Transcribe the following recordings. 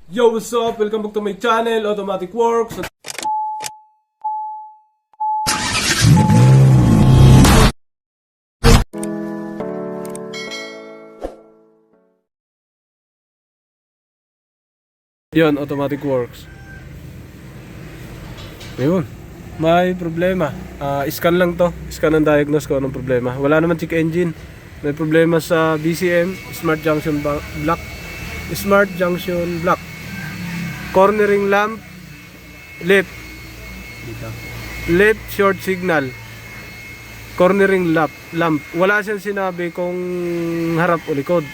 Yo, what's up? Welcome back to my channel, Automatic Works. Yun, Automatic Works. Ayun, may problema. Scan lang to. Scan ang diagnose ko anong problema. Wala naman check engine. May problema sa BCM, Smart Junction Block. Smart Junction Block. Cornering lamp, left. Left short signal. Cornering lamp. Wala siyang sinabi kung harap o likod.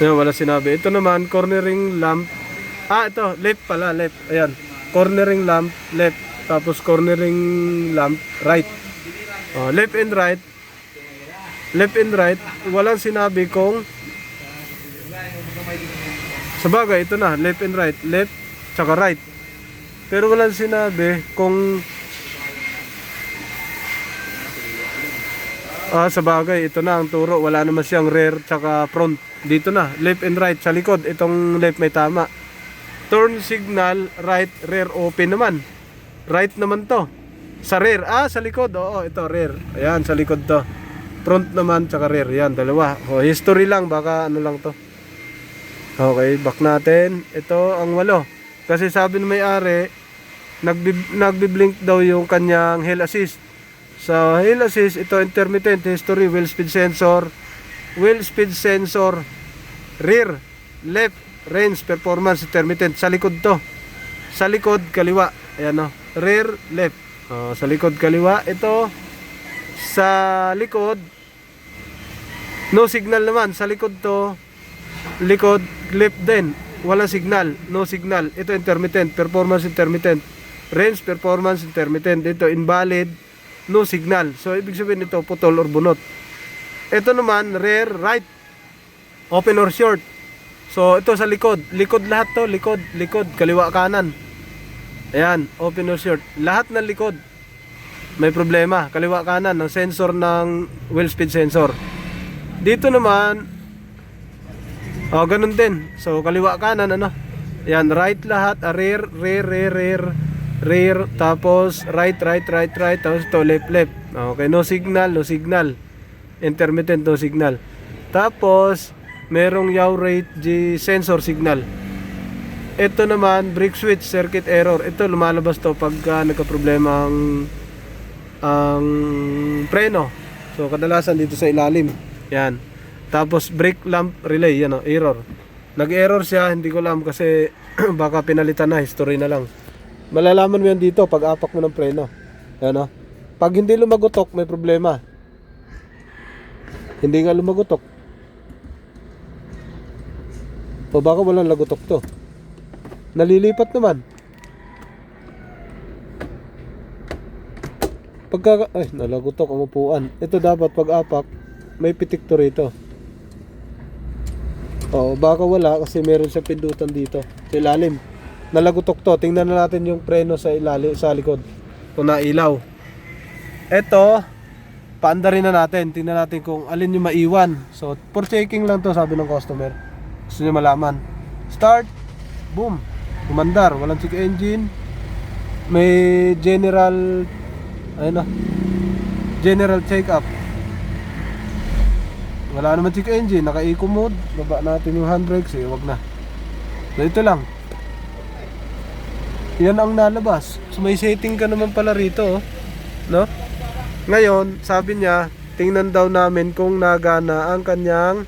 Wala sinabi. Ito naman, cornering lamp. Ito, left pala, left. Ayan. Cornering lamp, left. Tapos cornering lamp, right. Left and right. Left and right. Walang sinabi kung sabagay, ito na, left and right. Left, tsaka right. Pero walang sinabi kung sabagay, ito na ang turo. Wala naman siyang rear tsaka front. Dito na, left and right. Sa likod, itong left may tama. Turn signal, right, rear open naman. Right naman to. Sa rear, sa likod. Oo, ito, rear. Ayan, sa likod to. Front naman, tsaka rear. Yan, dalawa. History lang, baka ano lang to. Okay, back natin. Ito ang 8. Kasi sabi ng may-ari, nagbi-blink daw yung kanyang hill assist. Sa hill assist, ito intermittent history, wheel speed sensor, rear, left, range, performance, intermittent. Sa likod to. Sa likod, kaliwa. Ayan o. Rear, left. Sa likod, kaliwa. Ito, sa likod, no signal naman. Sa likod to, likod, left din. Wala signal. No signal. Ito, intermittent. Performance, intermittent. Range, performance, intermittent. Ito, invalid. No signal. So, ibig sabihin ito, putol or bunot. Ito naman, rear, right. Open or short. So, ito sa likod. Likod lahat to. Likod, kaliwa, kanan. Ayan, open or short. Lahat ng likod. May problema. Kaliwa, kanan. Ng sensor ng wheel speed sensor. Dito naman, ganun din. So, kaliwa, kanan, ano. Ayan, right lahat. Rear. Tapos, right. Tapos ito, left. Okay, no signal. Intermittent, no signal. Tapos, merong yaw rate G sensor signal. Ito naman, brake switch, circuit error. Ito, lumalabas to pagka nagka-problema ang preno. So, kadalasan dito sa ilalim. Yan. Tapos, brake lamp relay. Yan o, error. Nag-error siya, hindi ko alam kasi baka pinalitan na, history na lang. Malalaman mo yan dito pag apak mo ng preno. Yan o. Pag hindi lumagutok, may problema. Hindi nga lumagutok. O baka walang lagutok to. Nalilipat naman. Nalagutok ang upuan. Ito dapat pag-apak, may pitik to rito. O baka wala kasi meron siyang pindutan dito sa ilalim. Nalagutok to. Tingnan na natin yung preno sa ilalim, sa likod. Kung nailaw. Ito, paandarin na natin. Tingnan natin kung alin yung maiwan. So, for checking lang to, sabi ng customer. Gusto nyo malaman. Start. Boom. Umandar. Walang check engine. May general check up. Wala naman check engine. Naka-eco mode. Baba natin yung handbrakes. Wag na. So ito lang. Yan ang nalabas. So may setting ka naman pala rito. No? Ngayon, sabi niya, tingnan daw namin kung nagana ang kanyang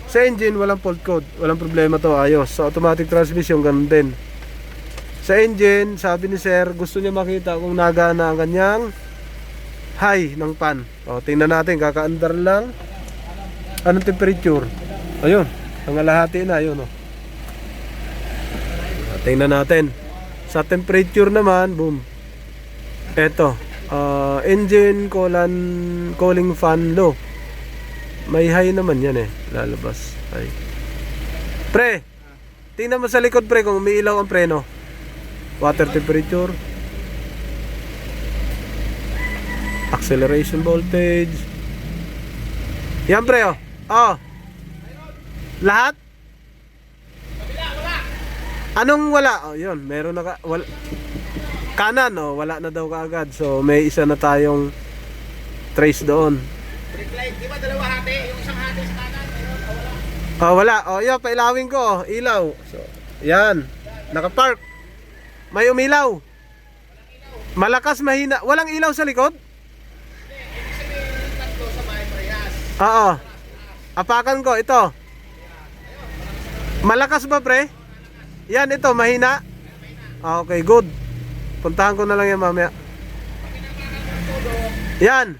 sa engine, walang fault code. Walang problema to, ayos. Sa automatic transmission, ganun din. Sa engine, sabi ni sir, gusto niya makita kung nagana ang kanyang high ng pan. Tingnan natin, kakaandar lang. Anong temperature? Ayun, nangalahati na, ayun. Tingnan natin. Sa temperature naman, boom. Eto, engine cooling fan low. May high naman yan lalabas. High. Pre, tingnan mo sa likod pre kung umiilaw ang preno. Water temperature, acceleration voltage. Yan pre. Lahat? Anong wala? Oh, yun, meron na kanan, oh, wala na daw kaagad. So, may isa na tayong trace doon. Brake light, di ba dalawa hati? Yung isang hati sa kanan, meron, wala. Oh, wala. Oh, yun, pailawin ko, oh, ilaw. So, yan. Nakapark. May umilaw. Malakas, mahina. Walang ilaw sa likod? Hindi, ibig sabihin tatlo sa may parehas. Oo. Apakan ko, ito. Malakas ba, pre? Yan, ito, mahina. Ah, okay, good. Puntahan ko na lang yan mamaya. Yan.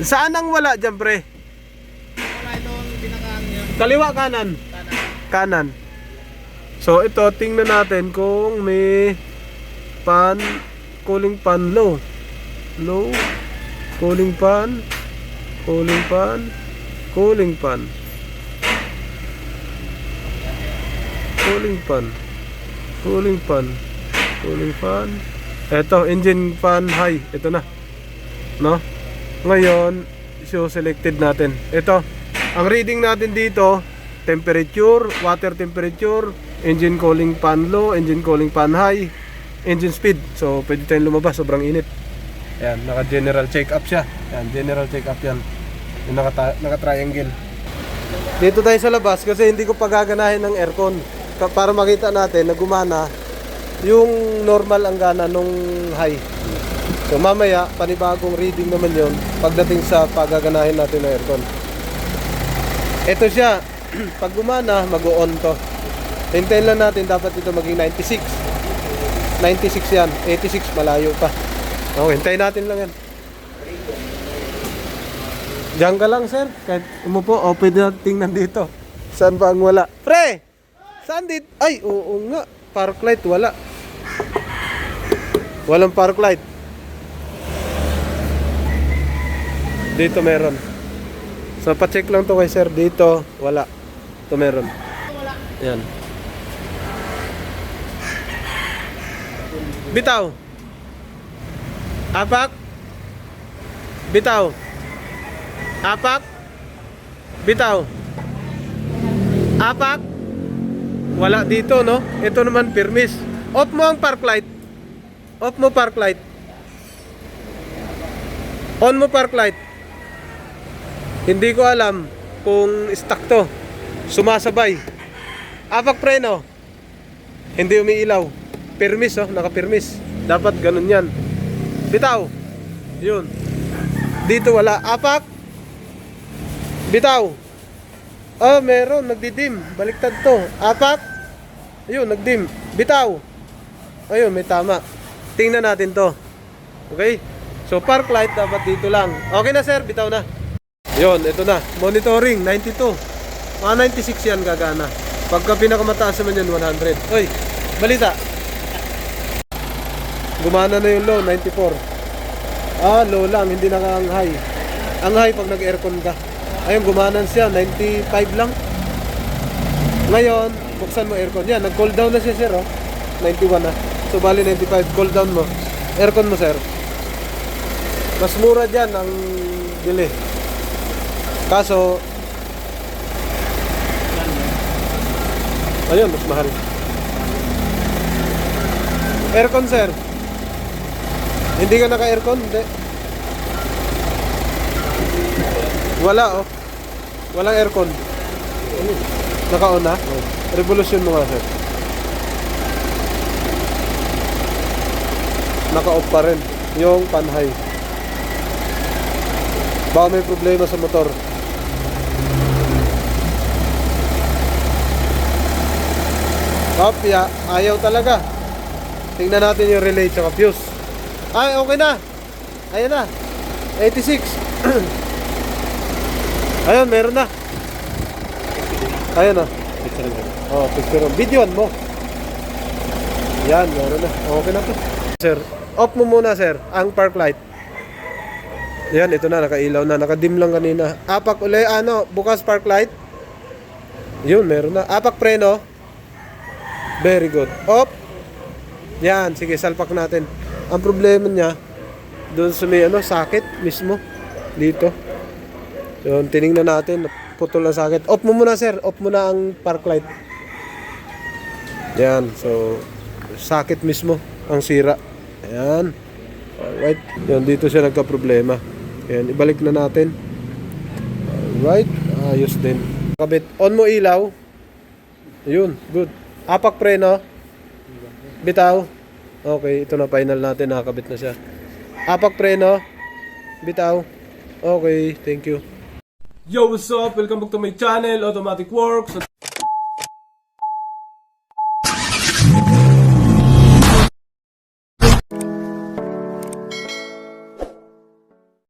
Saan ang wala dyan, pre? Wala itong binakaan yun. Kaliwa, kanan. Kanan. So, ito, tingnan natin kung may cooling pan low. Low. Cooling pan. Cooling pan. Cooling pan. Cooling pan. Cooling pan. Cooling fan. Ito, engine fan high. Ito na. No? Ngayon, so selected natin. Ito, ang reading natin dito, temperature, water temperature, engine cooling fan low, engine cooling fan high, engine speed. So, pwede tayong lumabas. Sobrang init. Ayan, naka-general check-up siya. Ayan, general check-up yan. Yung naka-triangle. Dito tayo sa labas kasi hindi ko pagaganahin ng aircon. Para makita natin na gumana yung normal ang gana nung high. So mamaya, panibagong reading naman yon pagdating sa pagaganahin natin ng aircon. Ito siya. Pag gumana, mag-on to. Hintayin lang natin, dapat ito maging 96. 96 yan. 86, malayo pa. Okay, hintayin natin lang yan. Diyan ka lang, sir. Kahit umupo, o pwede natin tingnan dito. Saan ba ang wala? Pre! Saan dito? Ay, oo nga. Park light, wala. Walang park light. Dito meron. So, pa-check lang to kay sir. Dito, wala. Ito meron. Yan. Bitaw. Apak. Bitaw. Apak. Bitaw. Apak. Wala dito, no? Ito naman, permis. Off mo ang park light. Off mo park light. On mo park light. Hindi ko alam kung stuck to. Sumasabay. Apak preno. Hindi umiilaw. Permis, oh. Naka-permis. Dapat ganun yan. Bitaw. Yun. Dito wala. Apak. Bitaw. Oh, meron. Nagdidim. Baliktad to. Apak. Ayun, nagdim. Bitaw. Ayun, may tama. Tingnan natin to. Okay? So, park light dapat dito lang. Okay na, sir. Bitaw na. Yun, ito na. Monitoring, 92. Mga 96 yan gagana. Pagka pinakamataas naman yan, 100. Oy, balita. Gumana na yung low, 94. Ah, low lang. Hindi na ang high. Ang high pag nag-aircon ka. Ayun, gumanan siya, 95 lang. Ngayon, buksan mo aircon. Yan, nag-cool down na siya, sir, oh. 91 na. So, bali 95, cool down mo. Aircon mo, sir. Mas mura dyan ang bili. Kaso, ayun, mas mahal. Aircon, sir. Hindi ka naka-aircon? Hindi. Wala, oh. Walang aircon. Naka-on na? Oh. Revolution mo nga, sir. Naka-off pa rin. Yung pan-high. Baka may problema sa motor. Kopya, ayaw talaga. Tingnan natin yung relay tsaka fuse. Ay, okay na. Ayan na. 86. Ayun, meron na. Ayun na. Oh, picture on. Videoan mo. Yan, meron na. Okay na to. Sir, off mo muna, sir, ang park light. Yan, ito na, nakailaw na. Nakadim lang kanina. Apak uli, bukas park light. Yun, meron na. Apak preno. Very good. Off. Yan, sige, salpak natin. Ang problema niya, doon sa may sakit mismo. Dito. So, tinignan natin. putol ang socket. Off mo muna sir, off muna ang park light. Yan, so socket mismo ang sira. Ayan. Alright. Yan, dito siya nagka-problema. Ayan, ibalik na natin. Alright, ayos din. Kabit, on mo ilaw. Ayun, good. Apak preno. Bitaw. Okay, ito na final natin, nakakabit na siya. Apak preno. Bitaw. Okay, thank you. Yo, what's up? Welcome back to my channel, Automatic Works.